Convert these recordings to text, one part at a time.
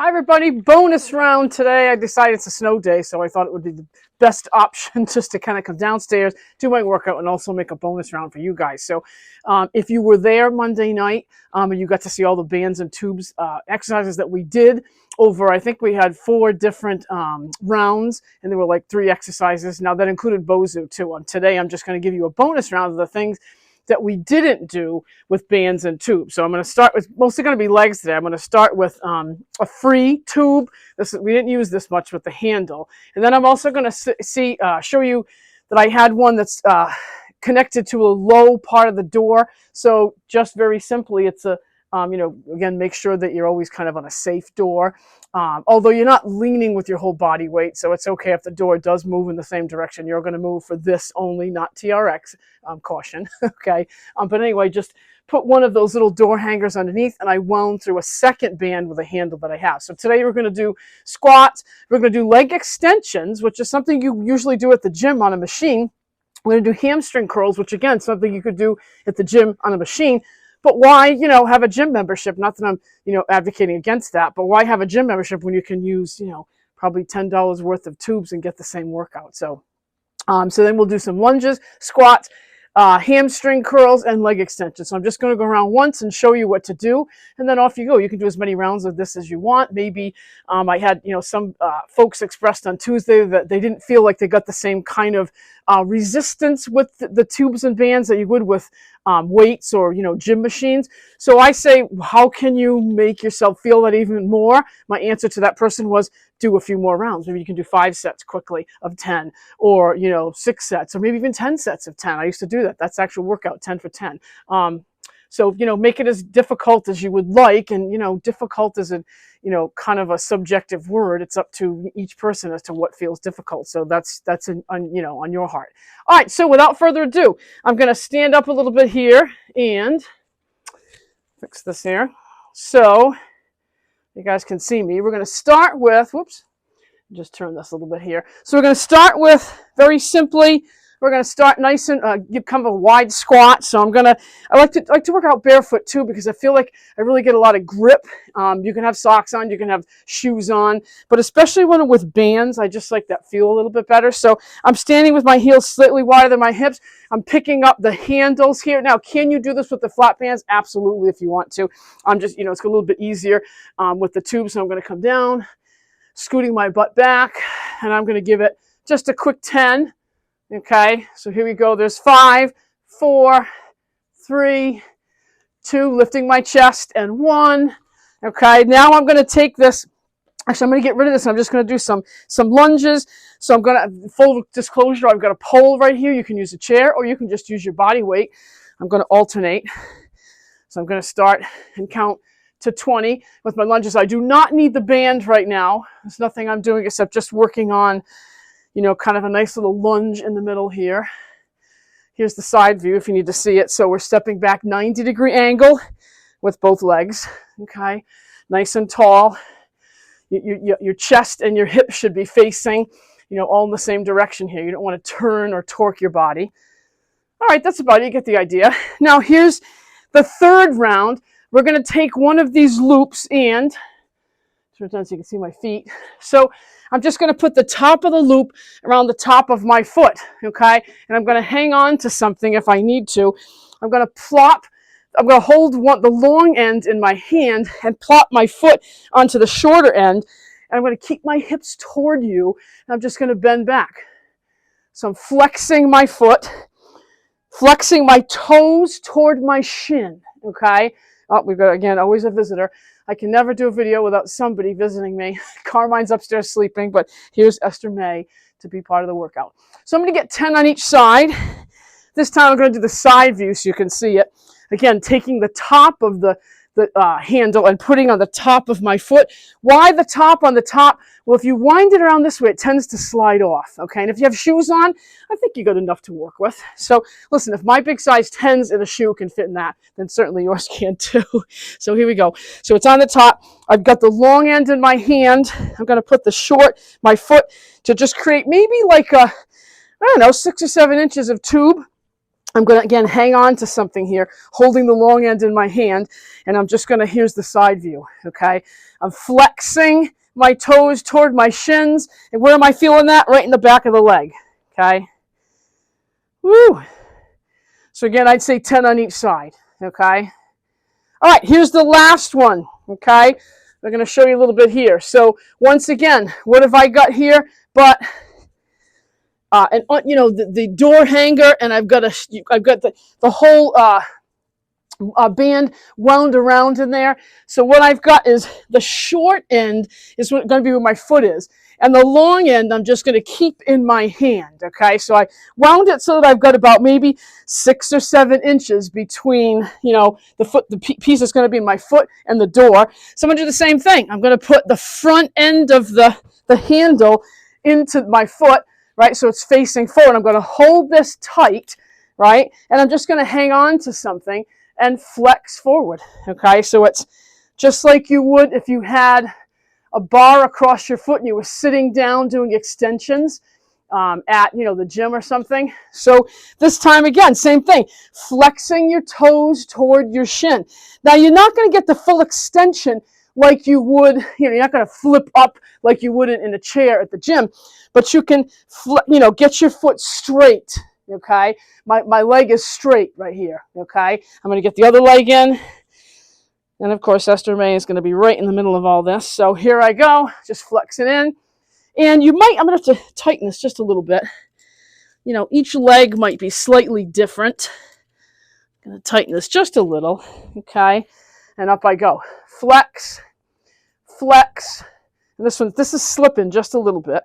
Hi everybody, bonus round today. I decided it's a snow day, so I thought it would be the best option just to kind of come downstairs, do my workout, and also make a bonus round for you guys. So if you were there Monday night and you got to see all the bands and tubes exercises that we did over, I think we had 4 different rounds, and there were like 3 exercises. Now that included Bozu too. Today I'm just going to give you a bonus round of the things that we didn't do with bands and tubes. So I'm going to start with, mostly going to be legs today. I'm going to start with a free tube. We didn't use this much with the handle. And then I'm also going to show you that I had one that's connected to a low part of the door. So just very simply, it's a, again, make sure that you're always kind of on a safe door. Although you're not leaning with your whole body weight, so it's okay if the door does move in the same direction. You're going to move for this only, not TRX, caution, okay? But anyway, just put one of those little door hangers underneath, and I wound through a second band with a handle that I have. So today we're going to do squats, we're going to do leg extensions, which is something you usually do at the gym on a machine. We're going to do hamstring curls, which again, something you could do at the gym on a machine. But why, have a gym membership? Not that I'm, advocating against that, but why have a gym membership when you can use, probably $10 worth of tubes and get the same workout? So then we'll do some lunges, squats, hamstring curls, and leg extensions. So I'm just going to go around once and show you what to do, and then off you go. You can do as many rounds of this as you want. Maybe I had, some folks expressed on Tuesday that they didn't feel like they got the same kind of resistance with the tubes and bands that you would with weights or, gym machines. So I say, how can you make yourself feel that even more? My answer to that person was, do a few more rounds. Maybe you can do 5 sets quickly of 10, or 6 sets, or maybe even 10 sets of 10. I used to do that. That's actual workout, 10 for 10. So make it as difficult as you would like, and difficult is a kind of a subjective word. It's up to each person as to what feels difficult. So that's on your heart. All right. So without further ado, I'm going to stand up a little bit here and fix this here, so you guys can see me. We're going to start with, just turn this a little bit here. So we're going to start with, very simply, we're going to start nice and give kind of a wide squat. So I like to work out barefoot too, because I feel like I really get a lot of grip. You can have socks on, you can have shoes on, but especially when with bands, I just like that feel a little bit better. So I'm standing with my heels slightly wider than my hips. I'm picking up the handles here. Now, can you do this with the flat bands? Absolutely, if you want to. I'm just, it's a little bit easier with the tube. So I'm going to come down, scooting my butt back, and I'm going to give it just a quick 10. Okay, so here we go. There's 5, 4, 3, 2, lifting my chest, and 1. Okay, now I'm going to take this. Actually, I'm going to get rid of this. I'm just going to do some lunges. So I'm going to, full disclosure, I've got a pole right here. You can use a chair, or you can just use your body weight. I'm going to alternate. So I'm going to start and count to 20 with my lunges. I do not need the band right now. There's nothing I'm doing except just working on, kind of a nice little lunge in the middle here. Here's the side view if you need to see it. So we're stepping back 90-degree angle with both legs. Okay, nice and tall. Your chest and your hips should be facing, all in the same direction here. You don't want to turn or torque your body. All right, that's about it. You get the idea. Now here's the third round. We're going to take one of these loops and turn it down so you can see my feet. So I'm just going to put the top of the loop around the top of my foot, okay? And I'm going to hang on to something if I need to. I'm going to hold the long end in my hand and plop my foot onto the shorter end. And I'm going to keep my hips toward you. And I'm just going to bend back. So I'm flexing my foot, flexing my toes toward my shin, okay? Oh, we've got, again, always a visitor. I can never do a video without somebody visiting me. Carmine's upstairs sleeping, but here's Esther May to be part of the workout. So I'm going to get 10 on each side. This time I'm going to do the side view so you can see it. Again, taking the top of the handle and putting on the top of my foot. Why the top on the top? Well, if you wind it around this way, it tends to slide off, okay? And if you have shoes on, I think you got enough to work with. So listen, if my big size 10s in a shoe can fit in that, then certainly yours can too. So here we go. So it's on the top. I've got the long end in my hand. I'm going to put my foot to just create maybe like 6 or 7 inches of tube. I'm going to, again, hang on to something here, holding the long end in my hand, and I'm just going to, here's the side view, okay? I'm flexing my toes toward my shins, and where am I feeling that? Right in the back of the leg, okay? Woo! So again, I'd say 10 on each side, okay? All right, here's the last one, okay? I'm going to show you a little bit here. So once again, what have I got here? But and you know, the door hanger, and I've got the whole band wound around in there. So what I've got is the short end is going to be where my foot is, and the long end I'm just going to keep in my hand. Okay, so I wound it so that I've got about maybe 6 or 7 inches between, you know, the piece that's going to be my foot and the door. So I'm going to do the same thing. I'm going to put the front end of the handle into my foot, right? So it's facing forward. I'm going to hold this tight, right? And I'm just going to hang on to something and flex forward, okay? So it's just like you would if you had a bar across your foot and you were sitting down doing extensions at, you know, the gym or something. So this time again, same thing, flexing your toes toward your shin. Now you're not going to get the full extension like you would, you know, you're not going to flip up like you would in a chair at the gym, but you can, you know, get your foot straight. Okay, my leg is straight right here. Okay, I'm going to get the other leg in, and of course Esther May is going to be right in the middle of all this. So here I go, just flexing in, and I'm going to have to tighten this just a little bit. You know, each leg might be slightly different. I'm going to tighten this just a little. Okay, and up I go, flex, flex, and this is slipping just a little bit.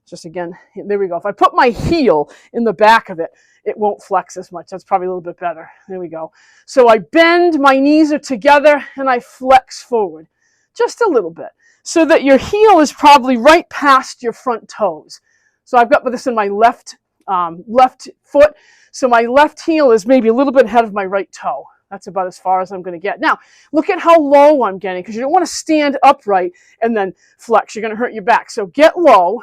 Just again, there we go. If I put my heel in the back of it, it won't flex as much. That's probably a little bit better. There we go. So I bend, my knees are together, and I flex forward just a little bit so that your heel is probably right past your front toes. So I've got this in my left foot. So my left heel is maybe a little bit ahead of my right toe. That's about as far as I'm going to get. Now, look at how low I'm getting, because you don't want to stand upright and then flex. You're going to hurt your back. So get low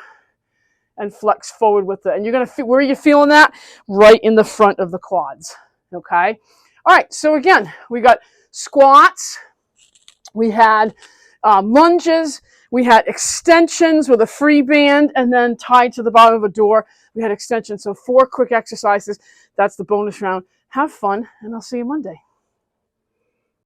and flex forward with it. And you're going to feel, where are you feeling that? Right in the front of the quads. Okay? All right, so again, we got squats, we had lunges, we had extensions with a free band, and then tied to the bottom of a door, we had extensions. So 4 quick exercises. That's the bonus round. Have fun, and I'll see you Monday.